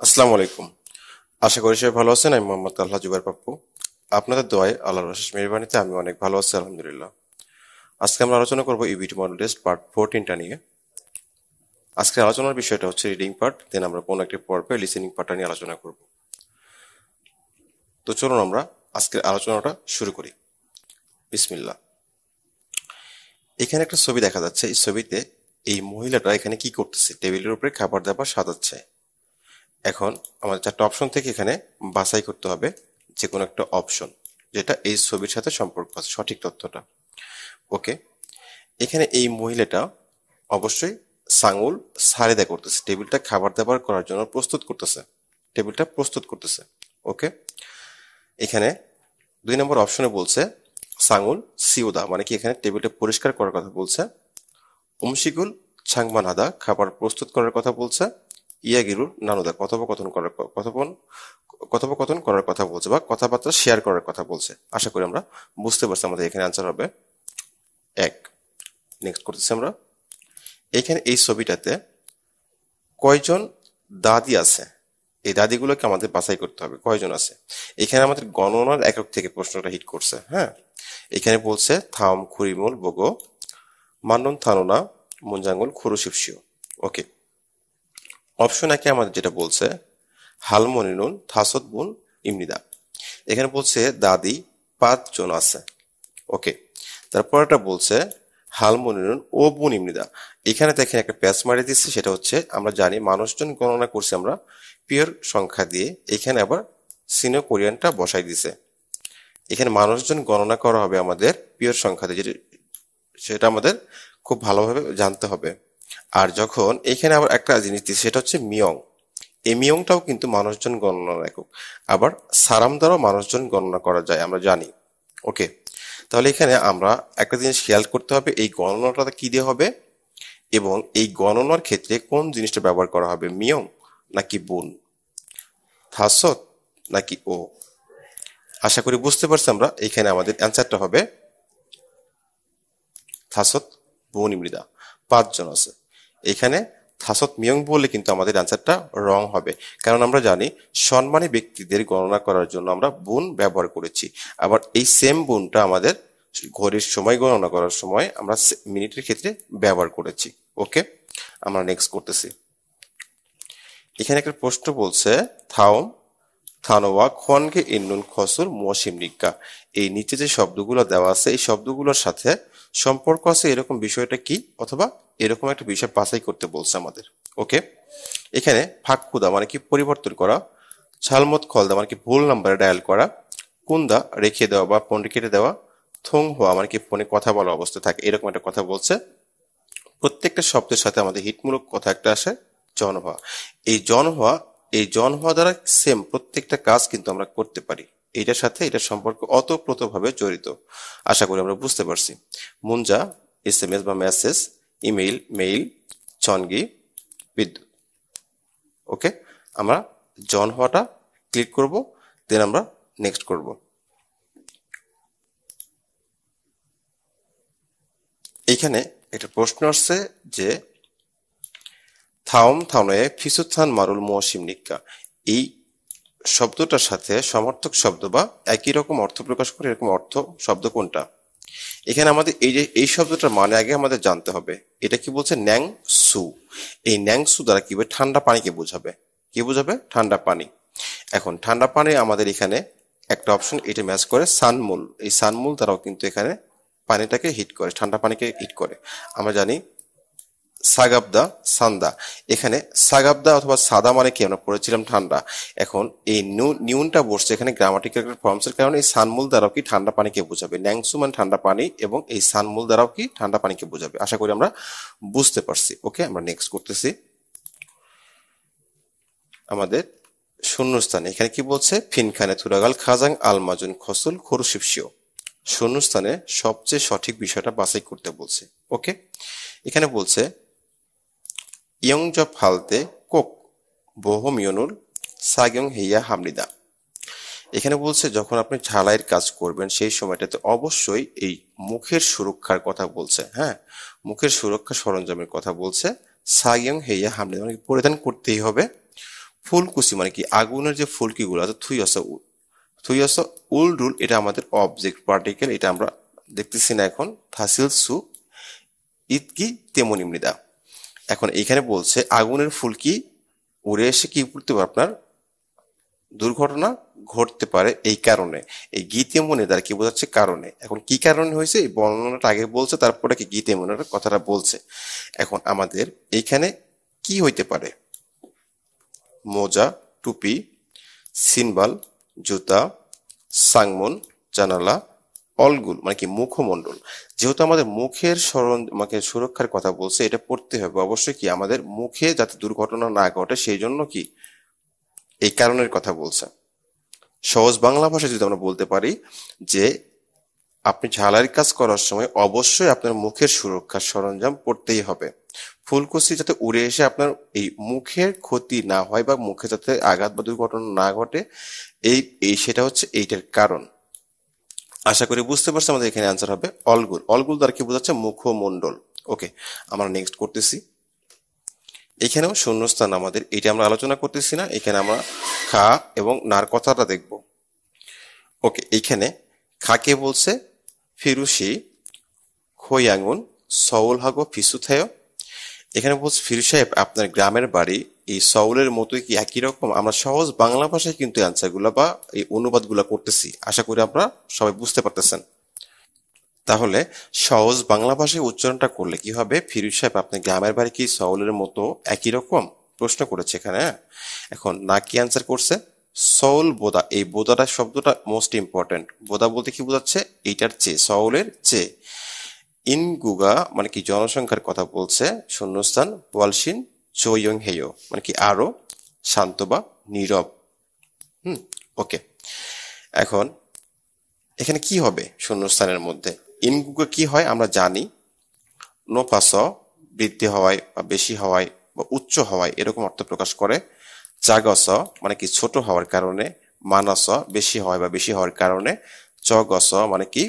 আসসালামু আলাইকুম। আশা করি সবাই ভালো আছেন। আমি মোহাম্মদ আল্লাহ জুবাইর পাপ্পু। আপনাদের দোয়ায় আল্লাহর অশেষ মেহেরবানিতে আমি অনেক ভালো আছি, আলহামদুলিল্লাহ। আজকে আমরা আলোচনা করব ইবিটি মডেল টেস্ট পার্ট 14টা নিয়ে। আজকে আলোচনার বিষয়টা হচ্ছে রিডিং পার্ট, দেন আমরা কোনো একটি পর্বে লিসেনিং পার্টটা নিয়ে আলোচনা করব। তো চলুন আমরা আজকের আলোচনাটা শুরু করি। বিসমিল্লাহ। এখানে একটা ছবি দেখা যাচ্ছে। এই ছবিতে এই মহিলাটা এখানে কি করতেছে? টেবিলের উপরে খাবার দাবার সাজাচ্ছে। এখন আমাদের চারটা অপশন থেকে এখানে বাছাই করতে হবে যে কোনো একটা অপশন যেটা এই ছবির সাথে সম্পর্ক আছে, সঠিক তথ্যটা। ওকে, এখানে এই মহিলাটা অবশ্যই সাঙুল সারেদা করতেছে, টেবিলটা খাবার দাবার করার জন্য প্রস্তুত করতেছে, টেবিলটা প্রস্তুত করতেছে। ওকে, এখানে 2 নম্বর অপশনে বলছে সাঙুল সিউদা, মানে কি এখানে টেবিলটা পরিষ্কার করার কথা বলছে। উমশিগুল ছাংমান হাদা, খাবার প্রস্তুত করার কথা বলছে। ইয়াগিরুর নানুদা, কথোপকথন করার কথা বলছে বা কথাবার্তা শেয়ার করার কথা বলছে। আশা করি আমরা বুঝতে পারছি। আমাদের এখানে আনসার হবে 1। নেক্সট করতেছি আমরা। এখানে এই ছবিটাতে কয়জন দাদি আছে? এই দাদিগুলোকে আমাদের বাছাই করতে হবে কয়জন আছে। এখানে আমাদের গণনার একক থেকে প্রশ্নটা হিট করছে। হ্যাঁ, এখানে বলছে থাম খুরিমুল বগো মান্নন থানোনা মুঞ্জাঙ্গুল খুরুশিপসিও। ওকে, অপশন একে আমাদের যেটা বলছে হালমনিনুন থাসত বুন ইমনিদা। এখানে বলছে দাদি 5 জন আছে। ওকে, তারপরটা বলছে হালমনিনুন ও বুন ইমনিদা। এখানে দেখেন একটা প্যাচ মারি দিচ্ছে, সেটা হচ্ছে আমরা জানি মানুষজন গণনা করছি আমরা পিওর সংখ্যা দিয়ে, এখানে আবার সিনো কোরিয়ানটা বসাই দিছে। এখানে মানুষজন গণনা করা হবে আমাদের পিওর সংখ্যা দিয়ে, সেটা আমাদের খুব ভালোভাবে জানতে হবে। আর যখন এখানে আবার একটা জিনিস দিচ্ছে সেটা হচ্ছে মিয়ং, এই মিয়ংটাও কিন্তু মানুষজন গণনার একক। আবার সারাম দ্বারাও মানুষজন গণনা করা যায়, আমরা জানি। ওকে, তাহলে এখানে আমরা একটা জিনিস খেয়াল করতে হবে, এই গণনাটা কি দিয়ে হবে এবং এই গণনার ক্ষেত্রে কোন জিনিসটা ব্যবহার করা হবে, মিয়ং নাকি বুন, থাসত নাকি ও। আশা করি বুঝতে পারছি আমরা। এখানে আমাদের অ্যান্সারটা হবে থাসত বুন মৃদা, 5 জন আছে। এখানে থাসত মিয়ং বললে কিন্তু আমাদের অ্যান্সারটা রং হবে, কারণ আমরা জানি সম্মানী ব্যক্তিদের গণনা করার জন্য আমরা বুন ব্যবহার করেছি। আবার এই সেম বুনটা আমাদের ঘড়ির সময় গণনা করার সময় আমরা মিনিটের ক্ষেত্রে ব্যবহার করেছি। ওকে, আমরা নেক্সট করতেছি। এখানে একটা প্রশ্ন বলছে থাওম থানোয়া খোয়ানকে ইন্নুন খসুর মুয়াশিমনিকা। এই নিচে যে শব্দগুলো দেওয়া আছে এই শব্দগুলোর সাথে সম্পর্ক আছে এরকম বিষয়টা কি, অথবা এরকম একটা বিষয় বাছাই করতে বলছে আমাদের। ওকে, এখানে ফাঁকুদা মানে কি পরিবর্তন করা, ছালমত খলদা মানে কি ভুল নাম্বারে ডায়াল করা, কুন্দা রেখে দেওয়া বা ফোন কেটে দেওয়া, থং হওয়া মানে কি ফোনে কথা বলা অবস্থায় থাকে, এরকম একটা কথা বলছে। প্রত্যেকটা শব্দের সাথে আমাদের হিটমূলক কথা একটা আসে, জন হওয়া। এই জন হওয়া, এই জন হওয়া দ্বারা সেম প্রত্যেকটা কাজ কিন্তু আমরা করতে পারি। এইটার সাথে এটার সম্পর্ক অতপ্রতভাবে জড়িত। আশা করি আমরা বুঝতে পারছি। মুঞ্জা SMS বা মেসেজ, ইমেইল মেইল, চনগি বিদ্যুৎ। ওকে, আমরা জন হওয়াটা ক্লিক করব, দেন আমরা নেক্সট করব। এইখানে একটা প্রশ্ন আসছে যে থাওম থাওনয়ে ফিসুথান মারুল মুয়াশিমনিকা। এই শব্দটার সাথে সমার্থক শব্দ বা একই রকম অর্থ প্রকাশ করে এরকম অর্থ শব্দ কোনটা? এখানে আমাদের এই যে এই শব্দটার মানে আগে আমাদের জানতে হবে। এটা কি বলছে? ন্যাং সু। এই ন্যাং সু দ্বারা কি হবে? ঠান্ডা পানিকে বোঝাবে। কি বোঝাবে? ঠান্ডা পানি। এখন ঠান্ডা পানি আমাদের এখানে একটা অপশন এটা ম্যাচ করে সানমুল। এই সানমুল দ্বারাও কিন্তু এখানে পানিটাকে হিট করে, ঠান্ডা পানিকে হিট করে। আমরা জানি সাগাবদা সান্দা। এখানে সাগাবদা অথবা সাদা মানে কি আমরা পড়েছিলাম ঠান্ডা। এখন এই নিউনটা বসছে এখানে গ্রামাটিক্যাল ফর্মস এর কারণে এই সানমুল দ্বারাও কি ঠান্ডা পানিকে বোঝাবে। ন্যাংসু মানে ঠান্ডা পানি এবং এই সানমুল দ্বারাও কি ঠান্ডা পানিকে বোঝাবে। আশা করি আমরা বুঝতে পারছি। ওকে, আমরা নেক্সট করতেছি। আমাদের শূন্যস্থানে এখানে কি বলছে? ফিনখানে থুরাগাল খাজাং আলমাজুন খসুল খরুশিপসিও। শূন্যস্থানে সবচেয়ে সঠিক বিষয়টা বাছাই করতে বলছে। ওকে, এখানে বলছে ইয়ংজব হালতে কোক বহমিয়নুল সাগং হেইয়া হামলিদা। এখানে বলছে যখন আপনি ঝালাইয়ের কাজ করবেন সেই সময়টাতে অবশ্যই এই মুখের সুরক্ষার কথা বলছে। হ্যাঁ, মুখের সুরক্ষা সরঞ্জামের কথা বলছে। সাগং হেইয়া হামলিদা মানে পরিধান করতেই হবে। ফুলকুচি মানে কি আগুনের যে ফুলকিগুলো আছে থুইয়স উলডুল, এটা আমাদের অবজেক্ট পার্টিকেল, এটা আমরা দেখতেছি না এখন। থাসিল সু ইতকি তেমনি মৃদা। এখন এইখানে বলছে আগুনের ফুলকি উড়ে এসে কি করতে পারে, আপনার দুর্ঘটনা ঘটতে পারে এই কারণে। এই গীতে মনে দ্বারা কি বোঝাচ্ছে, কারণে। এখন কি কারণে হয়েছে এই বর্ণনাটা আগে বলছে, তারপরে কি গীতে মনের কথাটা বলছে। এখন আমাদের এইখানে কি হইতে পারে, মোজা, টুপি, সিনবাল, জুতা, সাংমন, জানালা, অলগুল মানে কি মুখমণ্ডল। যেহেতু আমাদের মুখের সুরক্ষার কথা বলছে, এটা পড়তে হবে অবশ্যই কি আমাদের মুখে যাতে দুর্ঘটনা না ঘটে, সেই জন্য কি এই কারণের কথা বলছে। সহজ বাংলা ভাষায় যদি আমরা বলতে পারি যে আপনি ঝালাইয়ের কাজ করার সময় অবশ্যই আপনার মুখের সুরক্ষার সরঞ্জাম পড়তেই হবে। ফুলকুচি যাতে উড়ে এসে আপনার এই মুখের ক্ষতি না হয় বা মুখে যাতে আঘাত বা দুর্ঘটনা না ঘটে, সেটা হচ্ছে এইটার কারণ। আশা করি বুঝতে পারছি। আমাদের এখানে অ্যান্সার হবে অলগুল। অলগুল দ্বারা কি বোঝাচ্ছে, মুখমণ্ডল। ওকে, আমরা নেক্সট করতেছি। এখানেও শূন্যস্থান আমাদের, এটা আমরা আলোচনা করতেছি না, এখানে আমরা খা এবং নার কথাটা দেখব। ওকে, এইখানে খাকে বলছে ফিরুশি খৈয়াঙ্গুন সউলহাগো ফিসুথেয়। এখানে বলছে ফিরু সাহেব আপনার গ্রামের বাড়ি এই সউলের মতোই কি একই রকম। আমরা সহজ বাংলা ভাষায় কিন্তু অ্যান্সারগুলো বা এই অনুবাদগুলো করতেছি, আশা করি আপনারা সবাই বুঝতে পারতেছেন। তাহলে সহজ বাংলা ভাষায় উচ্চারণটা করলে কি হবে, ফিরু সাহেব আপনার গ্রামের বাড়ি কি সউলের মতো একই রকম, প্রশ্ন করেছে এখানে। এখন না কি অ্যান্সার করছে, সউল বোদা। এই বোদাটা শব্দটা মোস্ট ইম্পর্টেন্ট। বোদা বলতে কি বোঝাচ্ছে, এইটার চেয়ে, সউলের চেয়ে। ইনগুগা মানে কি জনসংখ্যার কথা বলছে, শূন্যস্থান ওয়ালসিন চৈয়ং হেয় মানে কি আরো শান্ত বা নীরব। ওকে, এখন এখানে কি হবে শূন্যস্থানের মধ্যে, ইনগুগা কি হয় আমরা জানি, নোপাস বৃদ্ধি হওয়ায় বা বেশি হওয়ায় বা উচ্চ হওয়ায় এরকম অর্থ প্রকাশ করে। চাগস মানে কি ছোট হওয়ার কারণে, মানস বেশি হয় বা বেশি হওয়ার কারণে, চগস মানে কি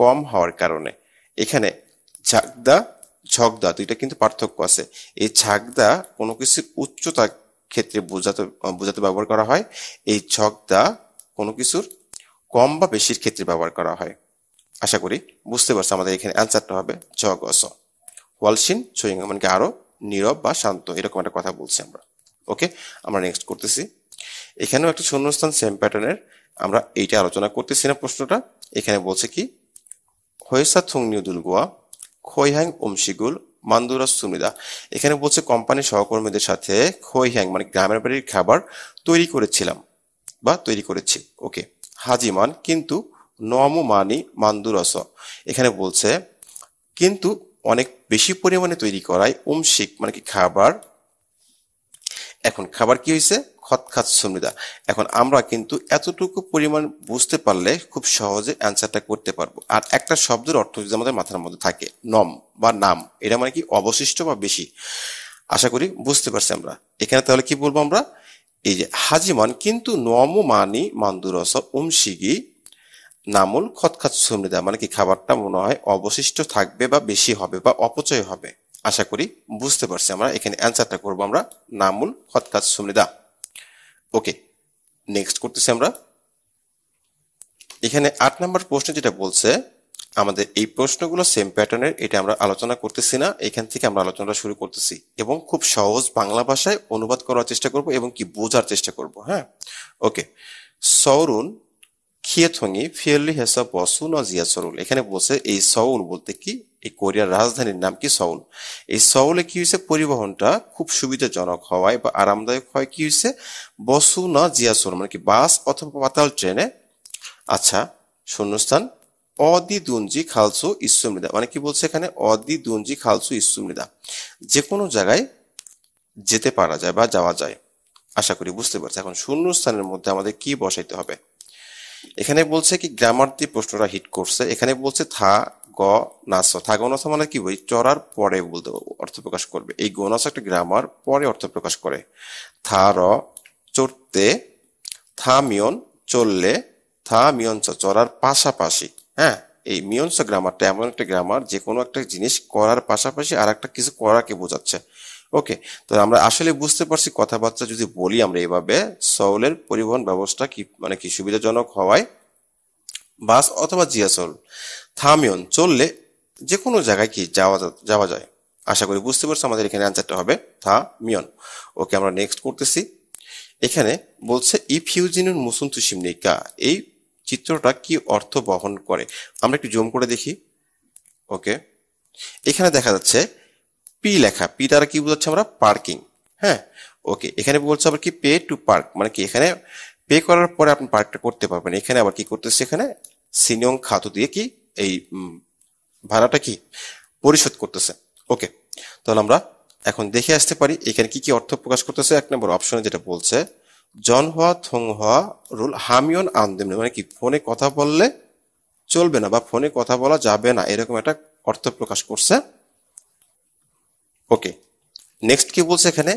কম হওয়ার কারণে। এখানে ঝাগদা ঝগদা দুইটা কিন্তু পার্থক্য আছে। এই ঝাগদা কোনো কিছুর উচ্চতা ক্ষেত্রে বোঝাতে ব্যবহার করা হয়, এই ঝগদা কোনো কিছুর কম বা বেশির ক্ষেত্রে ব্যবহার করা হয়। আশা করি বুঝতে পারছি। আমাদের এখানে অ্যান্সারটা হবে জগস ওয়ালসিন চৈং মানে কি আরো নীরব বা শান্ত, এরকম একটা কথা বলছি আমরা। ওকে, আমরা নেক্সট করতেছি। এখানেও একটা শূন্যস্থান সেম প্যাটার্নের, আমরা এইটা আলোচনা করতেছি না প্রশ্নটা। এখানে বলছে কি হয়েসা থুংনিউ দুলগুয়া খৈহ্যাং ওমশিগুল মান্দুরাস সুমিদা। এখানে বলছে কোম্পানির সহকর্মীদের সাথে খৈহ্যাং মানে গ্রামের বাড়ির খাবার তৈরি করেছিলাম বা তৈরি করেছি। ওকে, হাজিমান কিন্তু নমু মানি মান্দুরস। এখানে বলছে কিন্তু অনেক বেশি পরিমাণে তৈরি করায় উমশিক মানে কি খাবার। এখন খাবার কি হয়েছে, খতখাত সুমৃদা। এখন আমরা কিন্তু এতটুকু পরিমাণ বুঝতে পারলে খুব সহজে অ্যান্সারটা করতে পারবো। আর একটা শব্দের অর্থ যদি আমাদের মাথার মধ্যে থাকে, নম বা নাম, এটা মানে কি অবশিষ্ট বা বেশি। আশা করি বুঝতে পারছি আমরা। এখানে তাহলে কি বলবো আমরা, এই যে হাজিমান কিন্তু নম মানি মান্দুরস উমশিগি নামুল খতখাত সুমৃদা মানে কি খাবারটা মনে হয় অবশিষ্ট থাকবে বা বেশি হবে বা অপচয় হবে। আশা করি বুঝতে পারছি আমরা। এখানে অ্যান্সারটা করবো আমরা নামুল খতখাত সুমৃদা। ওকে, নেক্সট করতেছি আমরা। এখানে 8 নম্বর প্রশ্ন যেটা বলছে, আমাদের এই প্রশ্নগুলো সেম প্যাটার্নের, এটা আমরা আলোচনা করতেছি না, এখান থেকে আমরা আলোচনাটা শুরু করতেছি এবং খুব সহজ বাংলা ভাষায় অনুবাদ করার চেষ্টা করব এবং কি বোঝার চেষ্টা করব। হ্যাঁ, ওকে। সৌরুন খিয়েথঙ্গি ফিয়ারলি হেসা বসুন জিয়া সরুল। এখানে বলছে এই সউল বলতে কি, এই কোরিয়ার রাজধানীর নাম কি সউল। এই সউলে কি হয়েছে, পরিবহনটা খুব সুবিধাজনক হওয়ায় বা আরামদায়ক হয় কি হয়েছে, বসু না জিয়া সরুল মানে কি বাস অথবা পাতাল ট্রেনে। আচ্ছা, শূন্যস্থান অদি দুঞ্জি খালসু ইসুমৃদা মানে কি বলছে এখানে, অদি দুঞ্জি খালসু ইসুমৃদা যে কোনো জায়গায় যেতে পারা যায় বা যাওয়া যায়। আশা করি বুঝতে পারছি। এখন শূন্যস্থানের মধ্যে আমাদের কি বসাইতে হবে। এখানে বলছে কি গ্রামার দিয়ে প্রশ্নটা হিট করছে। এখানে বলছে থা গ নাস, থা গ নাস মানে কি বই চড়ার পরে বলতে অর্থ প্রকাশ করবে। এই গ নাস একটা গ্রামার, পরে অর্থ প্রকাশ করে। থা র চড়তে, থা মিয়ন চললে, থা মিয়নস চড়ার পাশাপাশি। হ্যাঁ, এই মিয়নস গ্রামারটা এমন একটা গ্রামার যে কোনো একটা জিনিস করার পাশাপাশি আর একটা কিছু করাকে বোঝাচ্ছে। ওকে, তো আমরা আসলে বুঝতে পারছি কথাবার্তা যদি বলি আমরা এইভাবে, সউলের পরিবহন ব্যবস্থা কি মানে কি সুবিধাজনক হওয়ায় বাস অথবা জিয়াসল, থামিয়ন চললে যে কোনো জায়গায় কি যাওয়া যায়। আশা করি বুঝতে পারছো, আমাদের এখানে অ্যান্সারটা হবে থামিয়ন। ওকে, আমরা নেক্সট করতেছি। এখানে বলছে ইফিউজিনুন মুসুন্তু সিমনিকা, এই চিত্রটা কি অর্থ বহন করে? আমরা একটু জুম করে দেখি। ওকে, এখানে দেখা যাচ্ছে পি লেখা, পি দ্বারা কি বোঝাচ্ছে আমরা? পার্কিং। হ্যাঁ, ওকে, এখানে বলছে আবার কি পে টু পার্ক, মানে কি এখানে পে করার পরে আপনি পার্কটা করতে পারবেন। এখানে আবার কি করতেছে, এখানে সিনিয়ং খাতো দিয়ে কি এই ভাড়াটা কি পরিশোধ করতেছে। ওকে, তাহলে আমরা এখন দেখে আসতে পারি এখানে কি কি অর্থ প্রকাশ করতেছে। এক নম্বর অপশনে যেটা বলছে জন হওয়া থং হওয়া রুল হামিয়ন আনদেম, মানে কি ফোনে কথা বললে চলবে না বা ফোনে কথা বলা যাবে না, এরকম একটা অর্থ প্রকাশ করছে। ওকে, নেক্সট কি বলছে এখানে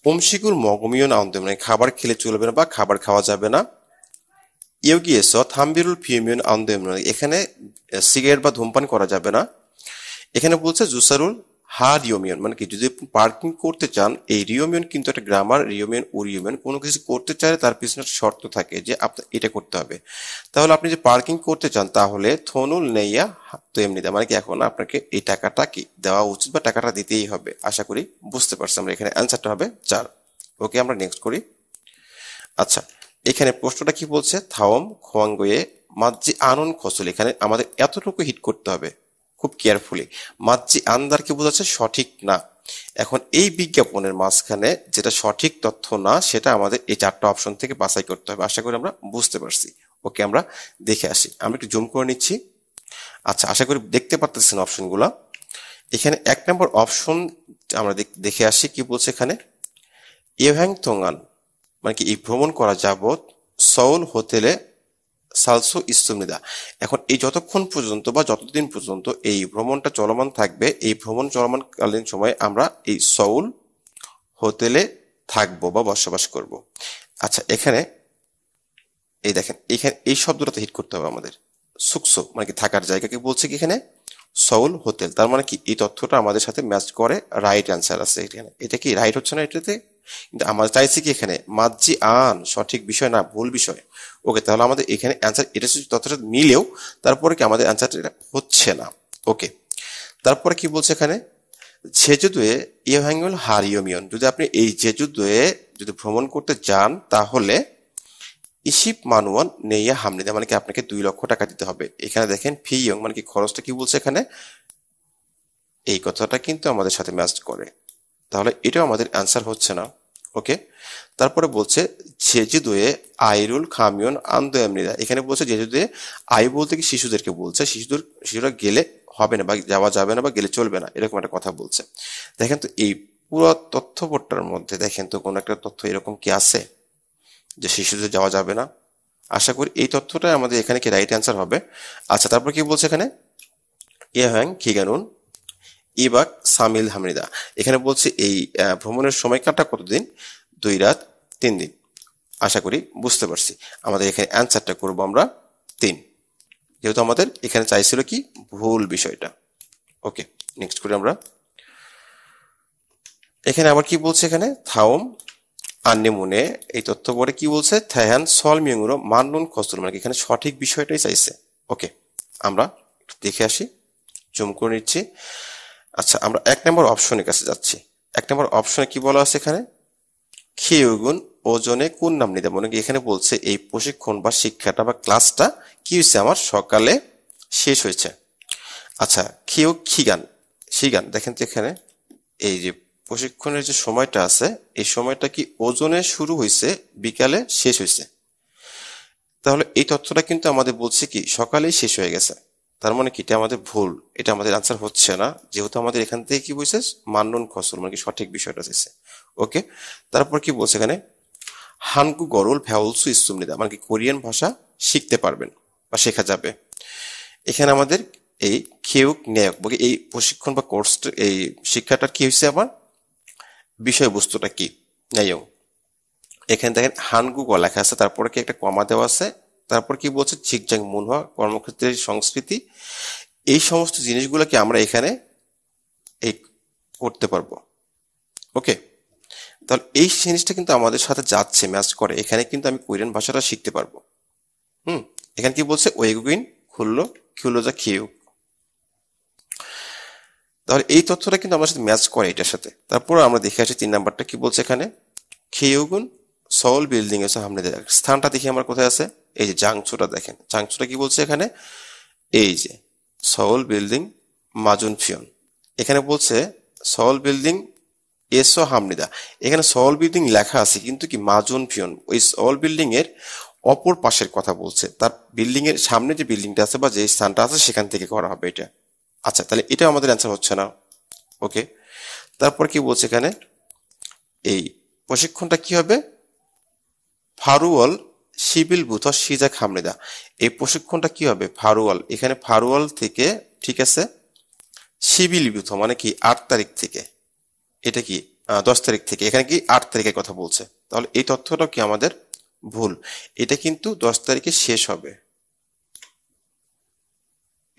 ওমশিকুর মগমিয়ন আনদেম, মানে খাবার খেলে চলবে না বা খাবার খাওয়া যাবে না। ইয়োগিয়েস থাম্বিরুল ফিউমিয়ন আনদেম, এখানে সিগারেট বা ধূমপান করা যাবে না। এখানে বলছে জুসারুল হা রিওমিয়ন, মানে কি যদি পার্কিং করতে চান, এই রিওমিয়ন কিন্তু একটা গ্রামার, রিওমিয়ন ও রিওমিয়ন কোনো কিছু করতে চাইলে তার পিছনে শর্ত থাকে যে আপনার এটা করতে হবে। তাহলে আপনি যে পার্কিং করতে চান তাহলে থনুল নেইয়া তো এমনি, মানে কি এখন আপনাকে এই টাকাটা কি দেওয়া উচিত বা টাকাটা দিতেই হবে। আশা করি বুঝতে পারছি আমরা, এখানে অ্যান্সারটা হবে 4। ওকে, আমরা নেক্সট করি। আচ্ছা, এখানে প্রশ্নটা কি বলছে থাওম খোয়াঙ্গয়ে মাজ্জি আনন খসল, এখানে আমাদের এতটুকু হিট করতে হবে খুব কেয়ারফুলি। মাজ্জি আন্দার কি বোঝাচ্ছে? সঠিক না। এখন এই বিজ্ঞাপনের মাঝখানে যেটা সঠিক তথ্য না সেটা আমাদের এই 4টা অপশন থেকে বাছাই করতে হবে। আশা করি আমরা বুঝতে পারছি। ওকে, আমরা দেখে আসি, আমরা একটু জুম করে নিচ্ছি। আচ্ছা, আশা করি দেখতে পারতেছেন অপশনগুলা। এখানে 1 নম্বর অপশন আমরা দেখে আসি কি বলছে এখানে ইউহ্যাং তোঙ্গান, মানে কি এই ভ্রমণ করা যাবত সউল হোটেলে সালসো ইস্তুমনিদা। এখন এই যতক্ষণ পর্যন্ত বা যতদিন পর্যন্ত এই ভ্রমণটা চলমান থাকবে, এই ভ্রমণ চলমানকালীন সময় আমরা এই সউল হোটেলে থাকবো বা বসবাস করব। আচ্ছা, এখানে এই দেখেন, এখানে এই শব্দটাতে হিট করতে হবে আমাদের। সুকসো মানে কি থাকার জায়গাকে বলছে কি এখানে সউল হোটেল, তার মানে কি এই তথ্যটা আমাদের সাথে ম্যাচ করে, রাইট অ্যান্সার আছে এখানে। এটা কি রাইট হচ্ছে না এটাতে? কিন্তু আমরা চাইছি কি এখানে মাজ্জি আন, সঠিক বিষয় না ভুল বিষয়। ওকে, তাহলে আমাদের এখানে অ্যান্সার এটা তথ্যটা মিলেও তারপরে কি আমাদের অ্যান্সারটা হচ্ছে না। ওকে, তারপরে কি বলছে এখানে জেজুদুয়ে ইয়োহাঙ্গুল হারিওমিয়ন, যদি আপনি এই জেজুদুয়ে যদি ভ্রমণ করতে যান তাহলে ইশিপ মানুয়ান নেইয়া হামনিদা, মানে কি আপনাকে 2 লক্ষ টাকা দিতে হবে। এখানে দেখেন ফি ইয়ং, মানে কি খরচটা কি বলছে এখানে, এই কথাটা কিন্তু আমাদের সাথে ম্যাচ করে, তাহলে এটাও আমাদের অ্যান্সার হচ্ছে না। ওকে, তারপরে বলছে জেজুদুয়ে আইরুল খামিয়ন আন্দো এমনিদা, এখানে বলছে জেজুদুয়ে আই বলতে কি শিশুদেরকে বলছে, শিশুরা গেলে হবে না বা যাওয়া যাবে না বা গেলে চলবে না, এরকম একটা কথা বলছে। দেখেন তো এই পুরো তথ্যপট্টার মধ্যে দেখেন তো কোন একটা তথ্য এরকম কি আছে যে শিশুদের যাওয়া যাবে না? আশা করি এই তথ্যটাই আমাদের এখানে কি রাইট অ্যান্সার হবে। আচ্ছা, তারপর কি বলছে এখানে হ্যাং খিগানুন ইবাক সামিল হামরিদা, এখানে বলছে এই ভ্রমণের সময়কালটা কতদিন? 2 রাত 3 দিন। আশা করি বুঝতে পারছি, আমাদের এখানে অ্যান্সারটা করবো আমরা 3, যেহেতু আমাদের এখানে চাইছিল কি ভুল বিষয়টা। ওকে, নেক্সট করি আমরা। এখানে আবার কি বলছে এখানে থাওম আন্নেমুনে, এই তথ্য পরে কি বলছে থাইহান সল মিয়ংরো মাননুন খসল, মানে এখানে সঠিক বিষয়টাই চাইছে। ওকে, আমরা দেখে আসি, জুম করে নিচ্ছি। আচ্ছা, আমরা 1 নম্বর অপশনের কাছে যাচ্ছি। 1 নম্বর অপশনে কি বলা আছে এখানে খিউগুন ওজনে কোন নাম নিতে, মানে এখানে বলছে এই প্রশিক্ষণ বা শিক্ষাটা বা ক্লাসটা কি হয়েছে আমার সকালে শেষ হয়েছে। আচ্ছা, খিউ খিগান শিগান, দেখেন তো এখানে এই যে প্রশিক্ষণের যে সময়টা আছে এই সময়টা কি ওজনে শুরু হয়েছে বিকালে শেষ হয়েছে, তাহলে এই তথ্যটা কিন্তু আমাদের বলছে কি সকালেই শেষ হয়ে গেছে। তার মানে কি এটা আমাদের ভুল, এটা আমাদের আনসার হচ্ছে না, যেহেতু আমাদের এখান থেকে কি বলছে মাননুন খসল, মানে কি সঠিক বিষয়টা চাইছে। ওকে, তারপর কি বলছে এখানে হানগু গরুল ভ্যাউলসু ইসুমনিদা, মানে কি কোরিয়ান ভাষা শিখতে পারবেন বা শেখা যাবে। এখানে আমাদের এই খেউক নেয়ক এই প্রশিক্ষণ বা কোর্স এই শিক্ষাটার কি হয়েছে আবার বিষয়বস্তুটা কি নেয়ক। এখানে দেখেন হানগু গ লেখা আছে, তারপরে কি একটা কমা দেওয়া আছে, তারপর কি বলছে ঝিকঝাক মুনহা কর্মক্ষেত্রের সংস্কৃতি, এই সমস্ত জিনিসগুলোকে আমরা এখানে এই করতে পারবো। ওকে, তাহলে এই জিনিসটা কিন্তু আমাদের সাথে যাচ্ছে, ম্যাচ করে। এখানে কিন্তু আমি কোরিয়ান ভাষাটা শিখতে পারবো। এখানে কি বলছে, ওয়েগুইন খুললো খিউলোজা খিউ। তাহলে এই তথ্যটা কিন্তু আমার সাথে ম্যাচ করে এটার সাথে। তারপর আমরা দেখে আসি 3 নাম্বারটা কি বলছে এখানে, খিউগুন সউল বিল্ডিং এসে হামলে দেয়। স্থানটা দেখি আমার কোথায় আছে, এই যে জাংচুটা দেখেন, জাংচুটা কি বলছে এখানে, এই যে সউল বিল্ডিং মাজুন ফিয়ন। এখানে বলছে সউল বিল্ডিং এসো হামনিদা। এখানে সউল বিল্ডিং লেখা আছে কিন্তু কি মাজুন ফিয়ন, ওই সউল বিল্ডিং এর অপর পাশের কথা বলছে, তার বিল্ডিং এর সামনে যে বিল্ডিংটা আছে বা যে স্থানটা আছে সেখান থেকে করা হবে এটা। আচ্ছা, তাহলে এটা আমাদের অ্যান্সার হচ্ছে না। ওকে, তারপর কি বলছে এখানে, এই প্রশিক্ষণটা কি হবে, ফারুয়াল সিবিল বুথ সিজা খামনিদা। এই প্রশিক্ষণটা কি হবে, ফারুয়াল, এখানে ফারুয়াল থেকে, ঠিক আছে, সিবিল বুথ মানে কি 8 তারিখ থেকে, এটা কি 10 তারিখ থেকে, এখানে কি 8 তারিখের কথা বলছে। তাহলে এই তথ্যটা কি আমাদের ভুল, এটা কিন্তু 10 তারিখে শেষ হবে,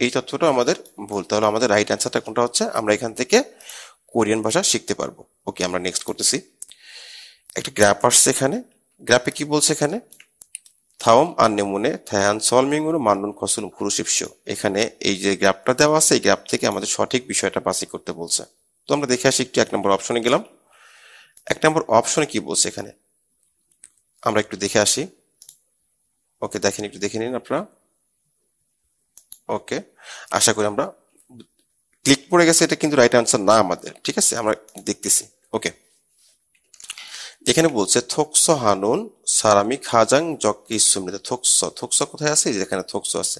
এই তথ্যটা আমাদের ভুল। তাহলে আমাদের রাইট অ্যান্সারটা কোনটা হচ্ছে, আমরা এখান থেকে কোরিয়ান ভাষা শিখতে পারবো। ওকে, আমরা নেক্সট করতেছি। একটা গ্রাফ আসছে এখানে, গ্রাফে কি বলছে এখানে, থাওম আন্নেমুনে থায়ান সলমিংগুলো মান্ডন খসুল খুরুশিপশো। এখানে এই যে গ্রাফটা দেওয়া আছে, এই গ্রাফ থেকে আমাদের সঠিক বিষয়টা বাছাই করতে বলছে। তো আমরা দেখে আসি একটু, 1 নম্বর অপশনে গেলাম। 1 নম্বর অপশনে কি বলছে এখানে, আমরা একটু দেখে আসি। ওকে, দেখেন, একটু দেখে নিন আপনারা। ওকে, আশা করি আমরা, ক্লিক পড়ে গেছে, এটা কিন্তু রাইট আনসার না আমাদের, ঠিক আছে, আমরা দেখতেছি। ওকে, এখানে বলছে থোকস হানুন সারামি খাজাং জক্কি সুমৃতা। থোকস কোথায় আছে, যেখানে থোকস আছে,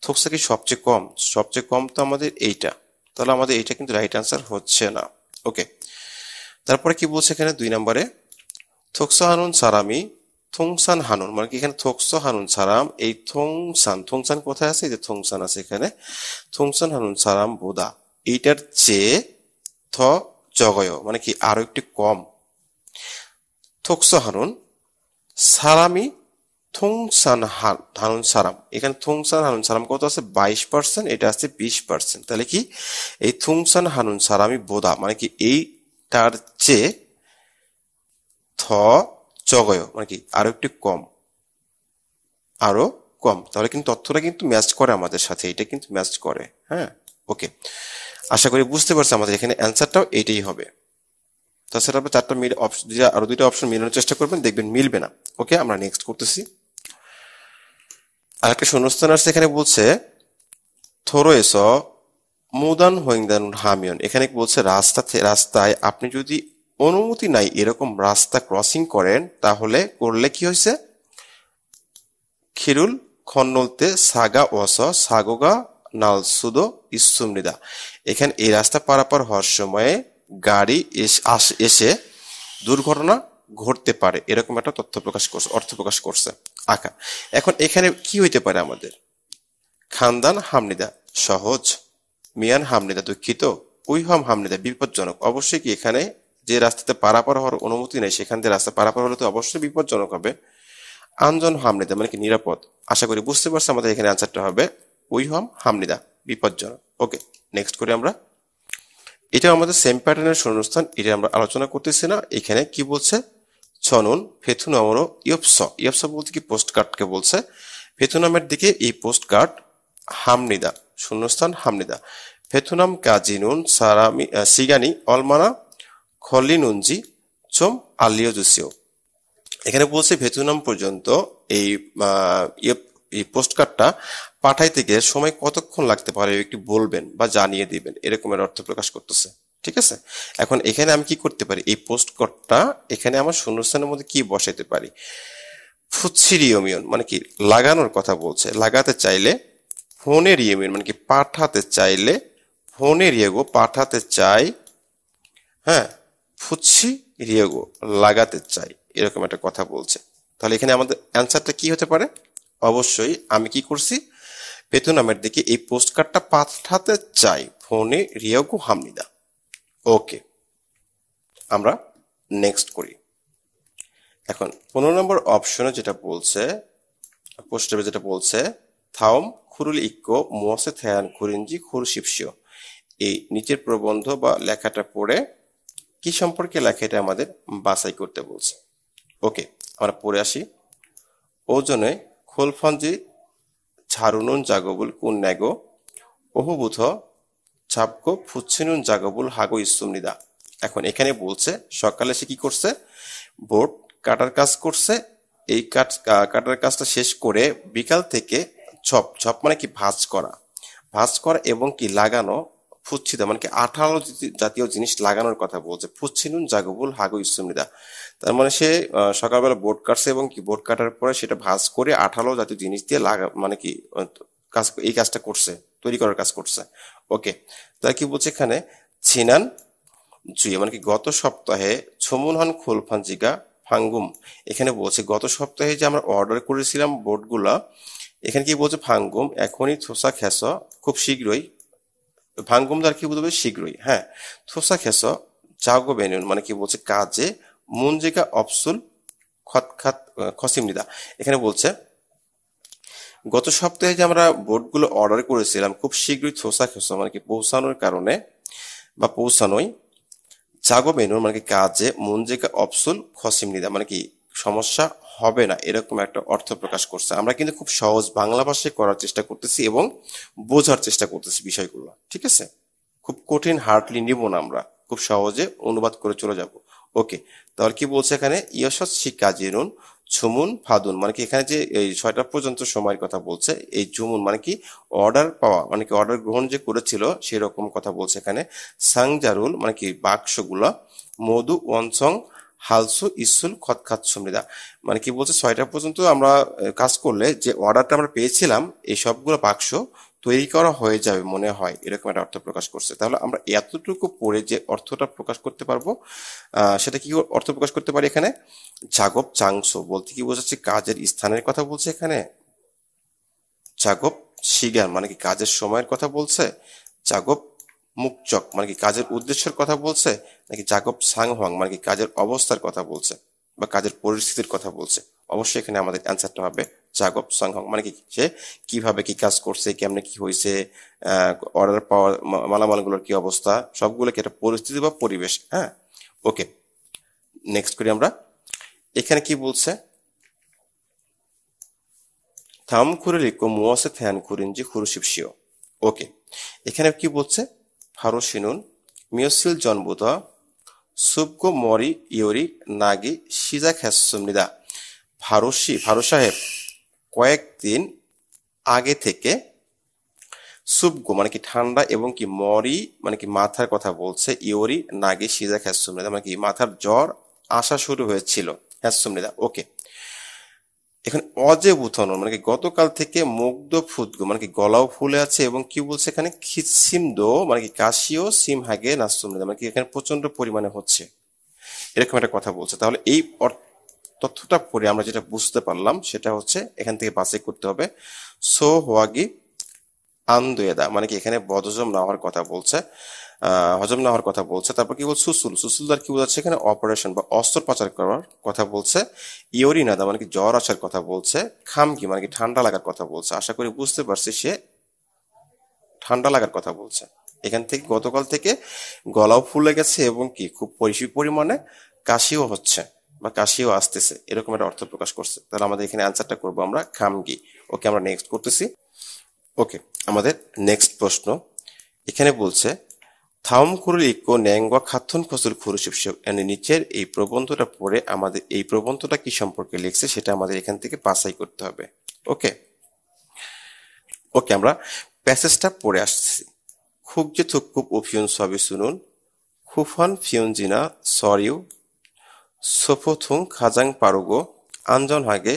থোকস কি সবচেয়ে কম, সবচেয়ে কম তো আমাদের এইটা, তাহলে আমাদের এইটা কিন্তু রাইট আনসার হচ্ছে না। ওকে, তারপরে কি বলছে এখানে 2 নম্বরে, থোকস হানুন সারামি থংসান হানুন, মানে কি এখানে থোকস হানুন সারাম, এই থংসান কোথায় আছে, এই যে থংসান আছে এখানে, থংসান হানুন সারাম বোদা, এইটার চেয়ে থ জগয় মানে কি আরো একটু কম, থোকস হানুন সারামি থংসান হানুন সারাম, এখানে থংসান হানুন সারাম কত আছে 22%, এটা আছে 20%। তাহলে কি এই থংসান হানুন সারামি বোদা মানে কি এইটার চেয়ে থ জগয় মানে কি আরো একটু কম, আরো কম। তাহলে কিন্তু তথ্যটা কিন্তু ম্যাচ করে আমাদের সাথে, এটা কিন্তু ম্যাচ করে। হ্যাঁ, ওকে, আশা করি বুঝতে পারছি আমাদের এখানে অ্যান্সারটাও এইটাই হবে। তাছাড়া আপনি 4টা মিল অপশন, আরো 2টা অপশন মিলানোর চেষ্টা করবেন, দেখবেন মিলবে না। ওকে, আমরা নেক্সট করতেছি। আর একটা শূন্যস্থান আসছে, এখানে বলছে থোরোয়েস মুদান হোয়িংদান হামিয়ন। এখানে বলছে রাস্তায় আপনি যদি অনুমতি নাই এরকম রাস্তা ক্রসিং করেন, তাহলে করলে কি হয়েছে, খিরুল খন্নলতে সাগা ওয়াস সাগোগা নালসুদো ইসুমনিদা। এখানে এই রাস্তা পারাপার হওয়ার সময়ে গাড়ি এসে দুর্ঘটনা ঘটতে পারে, এরকম একটা তথ্য প্রকাশ করছে, অর্থ প্রকাশ করছে আঁকা। এখন এখানে কি হইতে পারে আমাদের, খানদান হামনিদা সহজ, মিয়ান হামনিদা দুঃখিত, উইহম হামনিদা বিপজ্জনক। অবশ্যই কি এখানে যে রাস্তাতে পারাপার হওয়ার অনুমতি নেই, সেখান দিয়ে রাস্তা পারাপার হলে তো অবশ্যই বিপজ্জনক হবে। আনজন হামনিদা মানে কি নিরাপদ। আশা করি বুঝতে পারছি আমাদের এখানে আনসারটা হবে উইহম হামনিদা বিপজ্জনক। ওকে, নেক্সট করি আমরা। এটা আমাদের সেম প্যাটার্নের শূন্যস্থান, এটা আমরা আলোচনা করতেছি না। এখানে কি বলছে, ছনুন ফেথুনামরো ইয়পস বলতে কি পোস্ট কার্ডকে বলছে, ফেথুনামের দিকে এই পোস্ট কার্ড হামনিদা শূন্যস্থান হামনিদা ফেথুনাম কাজিনুন সারামি সিগানি অলমানা খলিনুনজি চোম আলিওজুসিও। এখানে বলছে ভেতুনাম পর্যন্ত এই পোস্ট কার্ডটা পাঠাইতে গিয়ে সময় কতক্ষণ লাগতে পারে একটু বলবেন বা জানিয়ে দিবেন, এরকমের অর্থ প্রকাশ করতেছে। ঠিক আছে, এখন এখানে আমি কি করতে পারি, এই পোস্ট কার্ডটা এখানে আমার শূন্যস্থানের মধ্যে কি বসাইতে পারি, ফুৎসিরিয়মিয়ন মানে কি লাগানোর কথা বলছে, লাগাতে চাইলে ফোনের ইয়মিয়ন মানে কি পাঠাতে চাইলে, ফোনের ইয়েগো পাঠাতে চাই, হ্যাঁ, ফুৎসি রিয়েগো লাগাতে চাই, এরকম একটা কথা বলছে। তাহলে এখানে আমাদের অ্যান্সারটা কি হতে পারে, অবশ্যই আমি কি করছি, ভেতুনামের দিকে এই পোস্ট কার্ডটা পাঠাতে চাই ফোনে রিয়েগো হামনিদা। ওকে, আমরা নেক্সট করি। এখন 15 নম্বর অপশনে যেটা বলছে, পোস্টারে যেটা বলছে, থাওম খুরুল ইক্কো মোসে থায়ান খুরিনজি খুরুশিপসিও। এই নিচের প্রবন্ধ বা লেখাটা পড়ে কি সম্পর্কে লেখা এটা আমাদের বাছাই করতে বলছে। ওকে, আমরা পড়ে আসি। ওজনে খোলফঞ্জি ঝাড়ুনুন জাগবুল কুন নেগো ওহুবুথ ছাপকো ফুচ্ছিনুন জাগবুল হাগো ইসুমনিদা। এখন এখানে বলছে সকালে সে কি করছে, বোর্ড কাটার কাজ করছে। এই কাটার কাজটা শেষ করে বিকাল থেকে ছপ ছপ মানে কি ভাঁজ করা এবং কি লাগানো, ফুচ্ছিদা মানে কি আঠালো জাতীয় জিনিস লাগানোর কথা বলছে। ফুচ্ছিনুন জাগবুল হাগো ইসুমনিদা, তার মানে সে সকালবেলা বোর্ড কাটছে এবং কি বোর্ড কাটার পরে সেটা ভাঁজ করে আঠালো জাতীয় জিনিস দিয়ে মানে কি এই কাজটা করছে, তৈরি করার কাজ করছে। ওকে, তাই কি বলছে এখানে ছিনান জুয়ে মানে কি গত সপ্তাহে ছমুনহন খোলফাঞ্জিগা ফাঙ্গুম। এখানে বলছে গত সপ্তাহে যে আমরা অর্ডার করেছিলাম বোর্ডগুলা, এখানে কি বলছে ফাঙ্গুম এখনই থোসা খেস খুব শীঘ্রই, ভাঙ্গুম দ্বারা কি বুঝবে শীঘ্রই, হ্যাঁ। থোসা খেস জাগো বেনুন মানে কি বলছে কাজে মুনজিকা অপসুল খতখাত খসিমনিদা। এখানে বলছে গত সপ্তাহে যে আমরা বোর্ডগুলো অর্ডার করেছিলাম খুব শীঘ্রই থোসা খেস মানে কি পৌঁছানোর কারণে বা পৌঁছানোই, জাগো বেনুন মানে কি কাজে মুনজিকা অপসুল খসিমনিদা মানে কি সমস্যা হবে না, এরকম একটা অর্থ প্রকাশ করছে। আমরা কিন্তু খুব সহজ বাংলা ভাষায় করার চেষ্টা করতেছি এবং বোঝার চেষ্টা করতেছি বিষয়গুলো, ঠিক আছে। খুব কঠিন হার্ডলি নিব না, আমরা খুব সহজে অনুবাদ করে চলে যাব। ওকে, তাহলে কি বলছে এখানে ইয়সৎ শিকাজিনুন ঝুমুন ফাদুন মানে কি এখানে যে এই 6টা পর্যন্ত সময়ের কথা বলছে, এই ঝুমুন মানে কি অর্ডার পাওয়া মানে কি অর্ডার গ্রহণ যে করেছিল সেরকম কথা বলছে এখানে। সাংজারুল মানে কি বাক্সগুলা, মধু ওয়ানসং হালসু ইসুল খতখাত সমৃদা মানে কি বলছে 6টা পর্যন্ত আমরা কাজ করলে যে অর্ডারটা আমরা পেয়েছিলাম এই সবগুলো বাক্স তৈরি করা হয়ে যাবে মনে হয়, এরকম একটা অর্থ প্রকাশ করছে। তাহলে আমরা এতটুকু পড়ে যে অর্থটা প্রকাশ করতে পারবো সেটা কি অর্থ প্রকাশ করতে পারি এখানে। জাগব চাংসো বলতে কি বোঝাচ্ছে কাজের স্থানের কথা বলছে এখানে। জাগব শিগান মানে কি কাজের সময়ের কথা বলছে। জাগব মুকচক মানে কি কাজের উদ্দেশ্যের কথা বলছে, নাকি জাগব সাংহং মানে কি কাজের অবস্থার কথা বলছে বা কাজের পরিস্থিতির কথা বলছে। অবশ্যই এখানে আমাদের অ্যান্সারটা হবে জাগব সাংহং মানে কি সে কিভাবে কি কাজ করছে, কেমনে কি হয়েছে, অর্ডার পাওয়ার মালামালগুলোর কি অবস্থা, সবগুলো কি একটা পরিস্থিতি বা পরিবেশ, হ্যাঁ। ওকে, নেক্সট করি আমরা। এখানে কি বলছে থাম খুরে লিখো মুয়াসে থ্যান খুরিনজি খুরুশিপসিও। ওকে, এখানে কি বলছে ফারোশিনুন মিওসিল জনবুত সুবগো মরি ইয়োরি নাগি সিজা খ্যাসমনিদা। ফারো সাহেব কয়েকদিন আগে থেকে সুবগো মানে কি ঠান্ডা এবং কি মরি মানে কি মাথার কথা বলছে, ইয়োরি নাগি সিজা খ্যাসমনিদা মানে কি মাথার জ্বর আসা শুরু হয়েছিল হ্যাসমনিদা। ওকে, এখানে অজে বুথন মানে কি গতকাল থেকে মুগ্ধ ফুদগো মানে কি গলাও ফুলে আছে এবং কি বলছে এখানে খিসিম দো মানে কি কাশিও সিম হাগে নাস্তমনিদা মানে কি এখানে প্রচন্ড পরিমাণে হচ্ছে, এরকম একটা কথা বলছে। তাহলে এই তথ্যটা পড়ে আমরা যেটা বুঝতে পারলাম সেটা হচ্ছে এখান থেকে বাছাই করতে হবে সো হোয়াগি আন্দোয়েদা মানে কি এখানে বদহজম না হওয়ার কথা বলছে, হজম না হওয়ার কথা বলছে। তারপর কি বলছে সুসুলদার কি বোঝাচ্ছে এখানে অপারেশন বা অস্ত্রোপচার করার কথা বলছে। ইয়োরিনাদা মানে কি জ্বর আসার কথা বলছে। খামকি মানে কি ঠান্ডা লাগার কথা বলছে। আশা করি বুঝতে পারছি সে ঠান্ডা লাগার কথা বলছে। এখান থেকে গতকাল থেকে গলাও ফুলে গেছে এবং কি খুব বেশি পরিমাণে কাশিও হচ্ছে বা কাশিও আসতেছে, এরকম একটা অর্থ প্রকাশ করছে। তাহলে আমাদের এখানে অ্যান্সারটা করবো আমরা খামগি। ওকে, আমরা নেক্সট করতেছি। ওকে, আমাদের নেক্সট প্রশ্ন এখানে বলছে থাম খুরুল ইকো ন্যাংবা খাথন খসুল খুরুশিপসিও। নিচের এই প্রবন্ধটা পড়ে আমাদের এই প্রবন্ধটা কি সম্পর্কে লিখছে সেটা আমাদের এখান থেকে বাছাই করতে হবে। ওকে ওকে, আমরা প্যাসেজটা পড়ে আসছি। খুবজে থুকুব ওফিউন সবই শুনুন খুফান ফিউনজিনা সরিউ সোফোথুং খাজাং পারুগো আঞ্জন হাগে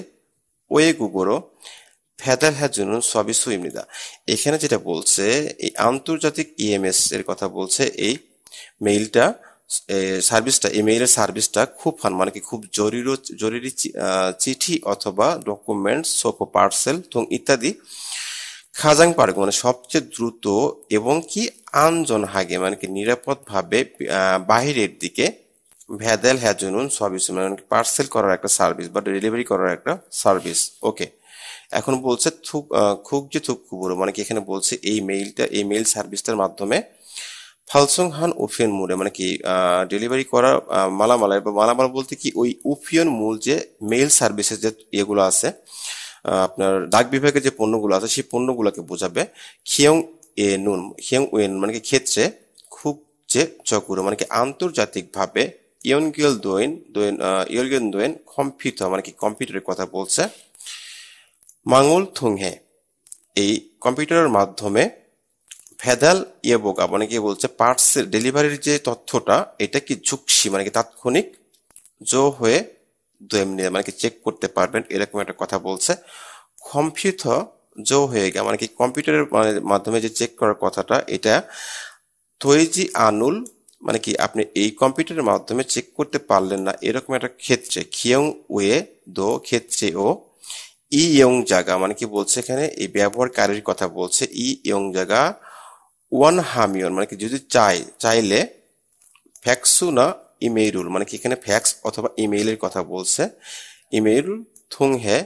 ওয়ে গুগোরো ফেদার হ্যা জুনুন সবই সুইমনিদা। এখানে যেটা বলছে এই আন্তর্জাতিক ইএমএস এর কথা বলছে। এই মেইলটা সার্ভিসটা, এই মেইলের সার্ভিসটা খুব মানে কি খুব জরুরি চিঠি অথবা ডকুমেন্ট সোপ পার্সেল ইত্যাদি খাজাং পার্ক মানে সবচেয়ে দ্রুত এবং কি আনজন হাগে মানে কি নিরাপদ ভাবে বাহিরের দিকে ভেদাল হ্যাজনুন সার্ভিস মানে পার্সেল করার একটা সার্ভিস বা ডেলিভারি করার একটা সার্ভিস। ওকে, এখন বলছে খুব যে থুক কুবুরো মানে কি এখানে বলছে এই মেইল সার্ভিসটার মাধ্যমে ফালসং হান উফিয়ন মুলে মানে কি ডেলিভারি করা মালামাল, বা মালামাল বলতে কি ওই উফিয়ন মূল যে মেইল সার্ভিসেস যে ইয়েগুলো আছে, আপনার ডাক বিভাগের যে পণ্যগুলো আছে সেই পণ্যগুলোকে বোঝাবে। খিয়ং এ নুন, খিয়ং ওয়েন মানে কি ক্ষেত্রে, খুব যে চকুর মানে কি আন্তর্জাতিকভাবে, ইয়নগেল দোয়েন দোয়েন ইয়নগেল দোয়েন কম্পিউটার মানে কি কম্পিউটারের কথা বলছে। মাঙ্গল থুংহে, এই কম্পিউটারের মাধ্যমে ভেদাল ইয়েবোগা মানে কি বলছে পার্টসের ডেলিভারির যে তথ্যটা এটা কি ঝুঁকসি মানে কি তাৎক্ষণিক জো হয়ে দোয়েমনি মানে কি চেক করতে পারবেন, এরকম একটা কথা বলছে। কম্পিউটার জো হয়ে গেছে মানে কি কম্পিউটারের মাধ্যমে যে চেক করার কথাটা, এটা তৈজি আনুল মানে কি আপনি এই কম্পিউটারের মাধ্যমে চেক করতে পারলেন না এরকম একটা ক্ষেত্রে, খিয়ং ওয়ে দো ক্ষেত্রে ও ই ইয়ং জায়গা মানে কি বলছে এখানে এই ব্যবহারকারীর কথা বলছে। ই ইয়ং জায়গা ওয়ান হামিয়ন মানে কি যদি চাইলে ফ্যাক্সু না ইমেইলুল মানে কি এখানে ফ্যাক্স অথবা ইমেইলের কথা বলছে। ইমেইল থুং হে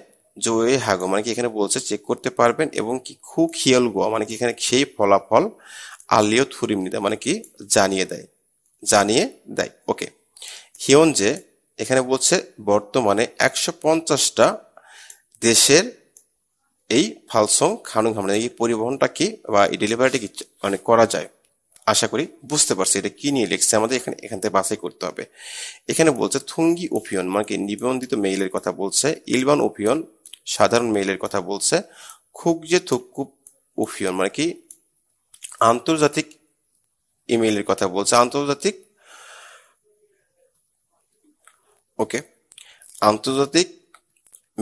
জোয়ে হাগো মানে কি এখানে বলছে চেক করতে পারবেন, এবং কি খু খিয়ল গো মানে কি এখানে সেই ফলাফল আলিও থুরিম নিদা মানে কি জানিয়ে দেয়। ওকে, হিয়ন যে এখানে বলছে বর্তমানে 150টা দেশের এই ফালসং খানুং হামলা এই পরিবহনটা কি বা এই ডেলিভারিটা কি মানে করা যায়। আশা করি বুঝতে পারছি এটা কি নিয়ে লিখছে, আমাদের এখান থেকে বাছাই করতে হবে। এখানে বলছে থুঙ্গি ওপিয়ন মানে কি নিবন্ধিত মেইলের কথা বলছে। ইলবান ওপিয়ন সাধারণ মেইলের কথা বলছে। খুকজে থুকুপ ওপিয়ন মানে কি আন্তর্জাতিক ইমেইলের কথা বলছে। আন্তর্জাতিক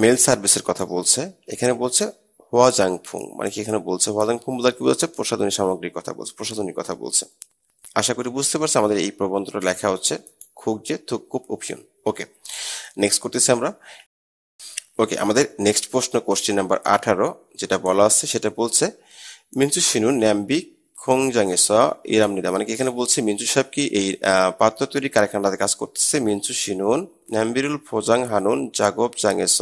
মেল সার্ভিসের কথা বলছে। এখানে বলছে হুয়াজাংফুং মানে কি এখানে বলছে হুয়াজাংফুং বলার কি বলছে প্রসাধনী সামগ্রীর কথা বলছে, প্রসাধনীর কথা বলছে। আশা করি বুঝতে পারছি আমাদের এই প্রবন্ধটা লেখা হচ্ছে খুকজে থুকুপ ওপিয়ন। ওকে, নেক্সট করতেছি আমরা। ওকে, আমাদের নেক্সট প্রশ্ন কোশ্চেন নাম্বার 18 যেটা বলা আছে সেটা বলছে মিনচু শিনুন ন্যাম্বি খোংজাংএস ইরামনিদা মানে কি এখানে বলছে মিনচু সাহেব কি এই পাত্র তৈরি কারখানাতে কাজ করতেছে। মিনচু শিনুন ন্যাম্বিরুল ফোজাং হানুন জাগব জাংএস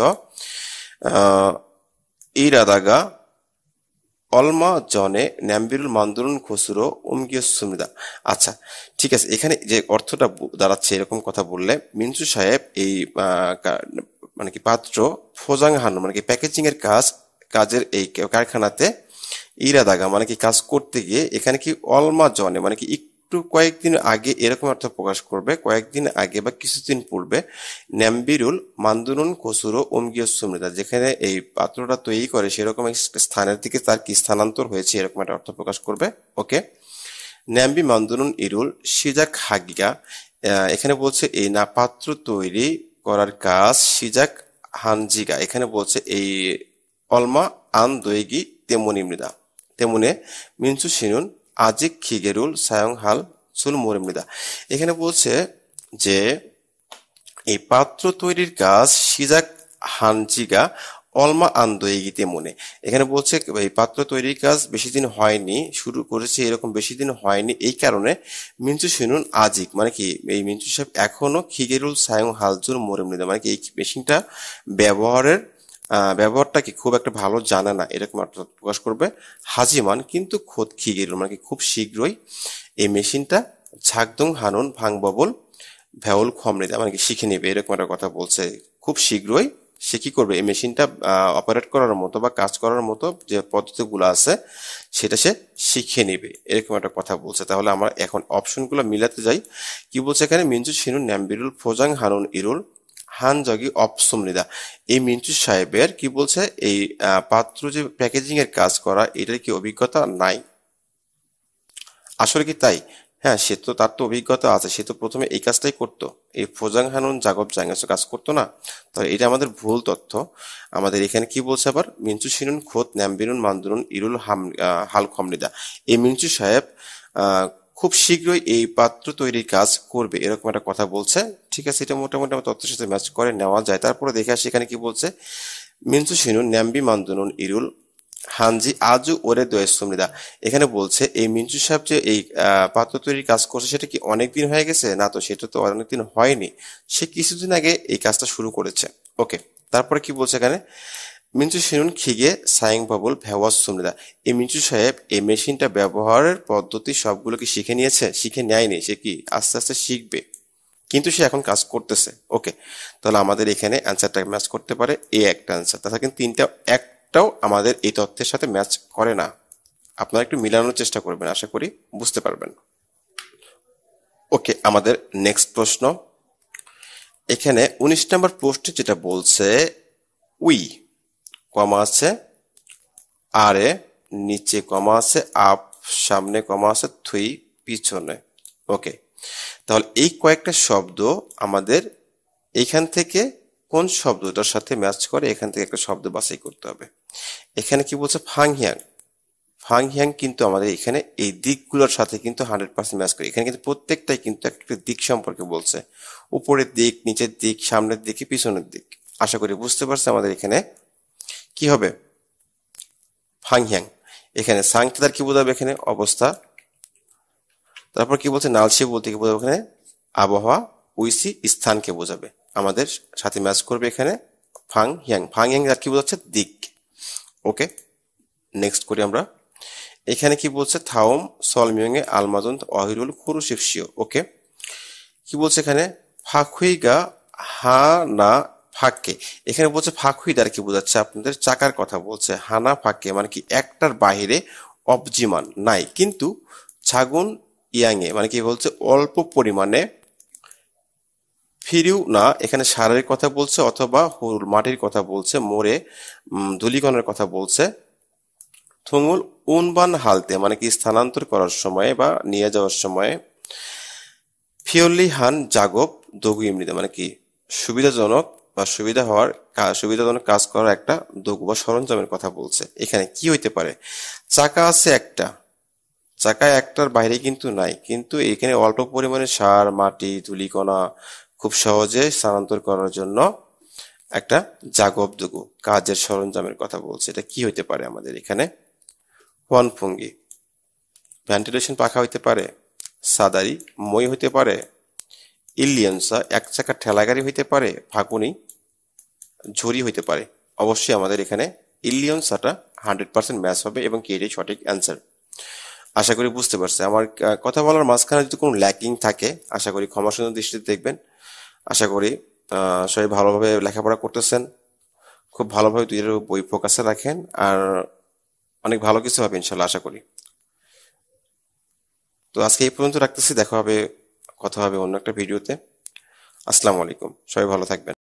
ইরাদাগা অলমা জনে ন্যাম্বিরুল মান্দুরুন খসুরো উমগিয়সুমিদা। আচ্ছা ঠিক আছে, এখানে যে অর্থটা দাঁড়াচ্ছে এরকম কথা বললে মিনচু সাহেব এই মানে কি পাত্র ফোজাং হানুন মানে কি প্যাকেজিং এর কাজের এই কারখানাতে ইরাদাগা মানে কি কাজ করতে গিয়ে এখানে কি অলমা জনে মানে কি একটু কয়েকদিন আগে এরকম অর্থ প্রকাশ করবে, কয়েকদিন আগে বা কিছুদিন পূর্বে। ন্যাম্বিরুল মান্দুনুন কসুরো ওমগিয় সুমৃতা যেখানে এই পাত্রটা তৈরি করে সেরকম একটা স্থানের দিকে তার কি স্থানান্তর হয়েছে এরকম একটা অর্থ প্রকাশ করবে। ওকে, ন্যাম্বি মান্দুনুন ইরুল সিজাক হাগিগা এখানে বলছে এই না পাত্র তৈরি করার কাজ সিজাক হানজিগা এখানে বলছে এই অলমা আন দৈগি তেমনি মৃদা তেমনে মিনচু শিনুন আজিক খিগেরুল সায়ং হাল চুল মরিমৃদা। এখানে বলছে যে এই পাত্র তৈরির কাজ সিজাক হানজিগা অলমা আন্দোয়গি তেমনে এখানে বলছে এই পাত্র তৈরির কাজ বেশি দিন হয়নি, শুরু করেছে এরকম বেশি দিন হয়নি, এই কারণে মিনচু শিনুন আজিক মানে কি এই মিনচু সাহেব এখনো খিগেরুল সায়ং হালজুল মরিমৃদা মানে কি এই মেশিনটা ব্যবহারটা কি খুব একটা ভালো জানে না এরকম অর্থ প্রকাশ করবে। হাজিমান কিন্তু খোদ খিগেরুল মানে কি খুব শীঘ্রই এই মেশিনটা ঝাকদং হানুন ভাংববল ভ্যাউল খমৃদা মানে কি শিখে নেবে এরকম একটা কথা বলছে। খুব শীঘ্রই সে কি করবে এই মেশিনটা অপারেট করার মতো বা কাজ করার মতো যে পদ্ধতিগুলো আছে সেটা সে শিখে নেবে এরকম একটা কথা বলছে। তাহলে আমরা এখন অপশনগুলো মিলাতে যাই। কি বলছে এখানে মিনচু শিনুন ন্যাম্বিরুল ফোজাং হানুন ইরুল হান জগি অপসমৃদা এই মিন্টু সাহেবের কি বলছে এই পাত্র যে প্যাকেজিং এর কাজ করা এটার কি অভিজ্ঞতা নাই। আসলে কি তাই? হ্যাঁ, তার তো অভিজ্ঞতা আছে, সে তো প্রথমে এই কাজটাই করতো, এই ফোজাং হানুন জাগব জাঙ্গাস কাজ করতো না। তাহলে এটা আমাদের ভুল তথ্য। আমাদের এখানে কি বলছে আবার মিনচু শিনুন খোদ ন্যাম্বিনুন মান্দুনুন ইরুল হাল খমরিদা এই মিনচু সাহেব খুব শীঘ্রই এই পাত্র তৈরির কাজ করবে এরকম একটা কথা বলছে। ঠিক আছে, এটা মোটামুটি আমার তথ্যের সাথে ম্যাচ করে নেওয়া যায়। তারপরে দেখে আসি এখানে কি বলছে মিনচু শিনুন ন্যাম্বি মান্দুনুন ইরুল হানজি আজু ওরে দোয়েসুমৃদা এখানে বলছে এই মিনচু সাহেব যে এই পাত্র তৈরির কাজ করছে সেটা কি অনেকদিন হয়ে গেছে না, তো সেটা তো অনেকদিন হয়নি, সে কিছুদিন আগে এই কাজটা শুরু করেছে। ওকে, তারপরে কি বলছে এখানে মিঞ্চু শিনুন খিগে সাইং বাবুল ভেওয়াজ সুমরিদা। এই মিঞ্চু সাহেব এই মেশিনটা ব্যবহারের পদ্ধতি সবগুলোকে শিখে নিয়েছে, শিখে নেয়নি, সে কি আস্তে আস্তে শিখবে, কিন্তু সে এখন কাজ করতেছে। ওকে, তাহলে আমাদের এখানে অ্যান্সারটা ম্যাচ করতে পারে এই একটা অ্যান্সার, তাছাড়া কিন্তু তিনটা একটাও আমাদের এই তথ্যের সাথে ম্যাচ করে না। আপনারা একটু মিলানোর চেষ্টা করবেন, আশা করি বুঝতে পারবেন। ওকে, আমাদের নেক্সট প্রশ্ন। এখানে 19 নম্বর প্রশ্নে যেটা বলছে উই কমা আছে, আরে নিচে কমা আছে, আপ সামনে কমা আছে, থুই পিছনে। ওকে, তাহলে এই কয়েকটা শব্দ আমাদের এইখান থেকে কোন শব্দটার সাথে ম্যাচ করে এখান থেকে একটা শব্দ বাছাই করতে হবে। এখানে কি বলছে ফাংহিয়াং, ফাংহিয়াং কিন্তু আমাদের এখানে এই দিকগুলোর সাথে কিন্তু 100% ম্যাচ করে। এখানে কিন্তু প্রত্যেকটাই কিন্তু একটা দিক সম্পর্কে বলছে, উপরের দিক, নিচের দিক, সামনের দিক, পিছনের দিক। আশা করি বুঝতে পারছে আমাদের এখানে কি হবে, ফাংহিয়াং। এখানে সাংতার কি বোঝাবে, এখানে অবস্থা। তারপর কি বলছে নালসি বলতে কি বোঝাবে, এখানে আবহাওয়া। উইসি স্থানকে বোঝাবে, আমাদের সাথে ম্যাচ করবে এখানে ফাংহিয়াং। ফাংহিয়াং আর কি বোঝাচ্ছে, দিক। ওকে, নেক্সট করি আমরা। এখানে কি বলছে থাউম সলমিয়ং এ আলমাজন অহিরুল খুরুশিফসিও। ওকে, কি বলছে এখানে ফাকুইগা হা না ফাঁকে। এখানে বলছে ফাকুইদার কি বোঝাচ্ছে, আপনাদের চাকার কথা বলছে। হানা ফাঁকে মানে কি একটার বাহিরে অবজিমান নাই, কিন্তু ছাগুন ইয়াংয়ে মানে কি বলছে অল্প পরিমাণে। ফিরিউ না এখানে সারের কথা বলছে, অথবা মাটির কথা বলছে, মোড়ে ধূলিকণের কথা বলছে। থুঙ্গুল উনবান হালতে মানে কি স্থানান্তর করার সময় বা নিয়ে যাওয়ার সময়। ফিওলি হান জাগব দগু ইমনিতে মানে কি সুবিধাজনক বা সুবিধাজনক কাজ করার একটা দগু বা সরঞ্জামের কথা বলছে। এখানে কি হইতে পারে, চাকা আছে একটা, চাকা একটার বাইরে কিন্তু নাই, কিন্তু এখানে অল্প পরিমাণে সার, মাটি, ধূলিকণা খুব সহজে স্থানান্তর করার জন্য একটা জাগব দগু কাজের সরঞ্জামের কথা বলছে। এটা কি হইতে পারে আমাদের এখানে, ওয়ানফুঙ্গি ভেন্টিলেশন পাখা হইতে পারে, সাদারি মই হইতে পারে, ইলিয়নসা এক চাকার ঠেলাগাড়ি হইতে পারে, ফাগুনি ঝুড়ি হইতে পারে। অবশ্যই আমাদের এখানে ইলিয়নসাটা 100% ম্যাচ হবে এবং কি এটাই সঠিক অ্যান্সার। আশা করি বুঝতে পারছে। আমার কথা বলার মাঝখানে যদি কোনো ল্যাকিং থাকে আশা করি ক্ষমাসুন্দর দৃষ্টিতে দেখবেন। আশা করি সবাই ভালোভাবে লেখাপড়া করতেছেন, খুব ভালোভাবে দুইয়ের বই ফোকাসে রাখেন, আর অনেক ভালো কিছু হবে ইনশাল্লাহ আশা করি। তো আজকে এই পর্যন্ত রাখতেছি, দেখা হবে, কথা হবে অন্য একটা ভিডিওতে। আসসালামু আলাইকুম, সবাই ভালো থাকবেন।